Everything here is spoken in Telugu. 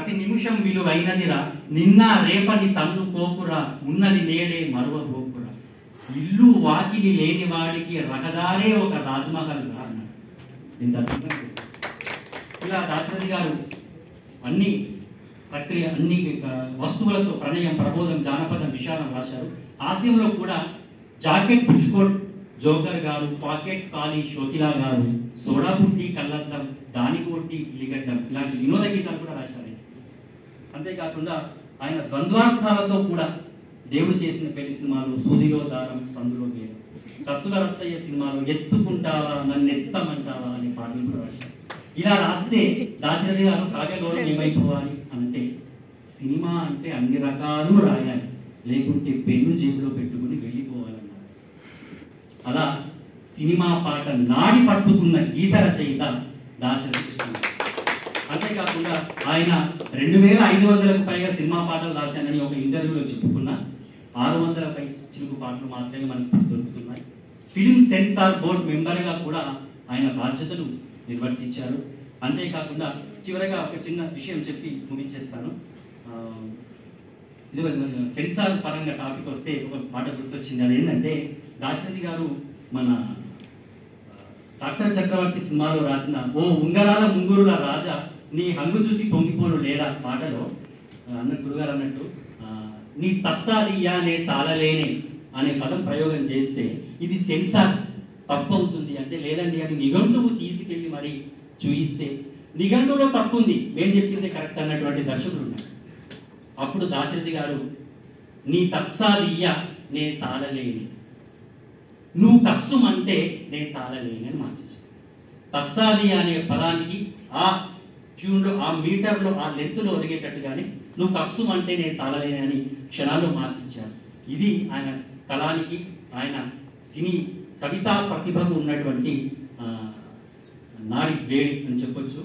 ప్రతి నిమిషం విలువైనదిరా, నిన్న రేపటి తన్ను కోపురా, ఉన్నది నేడే మరువ గోపురా, ఇల్లు వాకిలి లేని వాడికి రహదారే ఒక రాజ్మహల్ రా అన్నాడు. ఇంత ఇలా దాశరథి గారు అన్ని వస్తువులతో ప్రణయం, ప్రబోధం, జానపదం, విశాలం రాశారు. హాస్యంలో కూడా జాకెట్ పుష్కోట్ జోకర్ గారు, పాకెట్ కాళీ షోకిలా గారు, సోడా బుట్టి కళ్ళద్దం, దానికి ఒట్టి ఇల్లిగడ్డం ఇలాంటి వినోద గీతాలు కూడా రాశారు. అంతేకాకుండా ఆయన ద్వంద్వార్థాలతో కూడా దేవుడు చేసిన పెళ్లి సినిమాలు సూదిలో దారం సందులో గేరం, కత్తుల రత్తయ్య సినిమాలో ఎత్తుకుంటావా నన్ను ఎత్తమంటావా అనే పాటలు కూడా రాశారు. ఇలా రాస్తే దాశరథి గారు కావ్య గౌరవం ఏమైపోవాలి అంటే, సినిమా అంటే అన్ని రకాలు రాయాలి, లేకుంటే పెన్ను జేబులో పెట్టుకుని వెళ్ళిపోవాలన్నారు. అలా సినిమా పాట నాడి పట్టుకున్న గీత రచయిత దాశరథి కృష్ణ. అంతేకాకుండా ఆయన 2500కు పైగా సినిమా పాటలు రాశానని ఒక ఇంటర్వ్యూలో చెప్పుకున్న 600 పై చిలుకు పాటలు మాత్రమే మనకు దొరుకుతున్నాయి. ఫిల్మ్ సెన్సార్ బోర్డు మెంబర్గా కూడా ఆయన బాధ్యతలు నిర్వర్తించారు. అంతేకాకుండా చివరగా ఒక చిన్న విషయం చెప్పి ముగించేస్తాను. ఇది సెన్సార్ పరంగా టాపిక్ వస్తే ఒక మాట గుర్తొచ్చింది. అది ఏంటంటే, దాశరథి గారు మన డాక్టర్ చక్రవర్తి సినిమాలో రాసిన ఓ ఉంగరాల ముంగురుల రాజా నీ హంగు చూసి పొంగిపోను లేడా పాటలో గురుగారు అన్నట్టు నీ తస్సాదియా నే తాళలేనే అనే పదం ప్రయోగం చేస్తే ఇది సెన్సార్ తప్పు అవుతుంది అంటే, లేదండి అని నిఘంటువు తీసుకెళ్ళి మరి చూయిస్తే నిఘంటువులో తప్పు ఉంది, మేము చెప్పింది కరెక్ట్ అన్నటువంటి దర్శకులు ఉన్నారు. అప్పుడు దాశరథి గారు నీ తస్సాదియ్యా నే తాళలేని, నువ్వు కస్సుమంటే నేను తాళలేని అని మార్చేసాను. తస్సాది అనే పదానికి ఆ ట్యూన్లో, ఆ మీటర్లో, ఆ లెంత్లో ఒదిగేటట్టుగానే నువ్వు కస్సుమంటే నేను తాళలేని అని క్షణాల్లో మార్చించాను. ఇది ఆయన కళానికి, ఆయన సినీ కవితా ప్రతిభకు ఉన్నటువంటి నాడి వేడి అని చెప్పొచ్చు.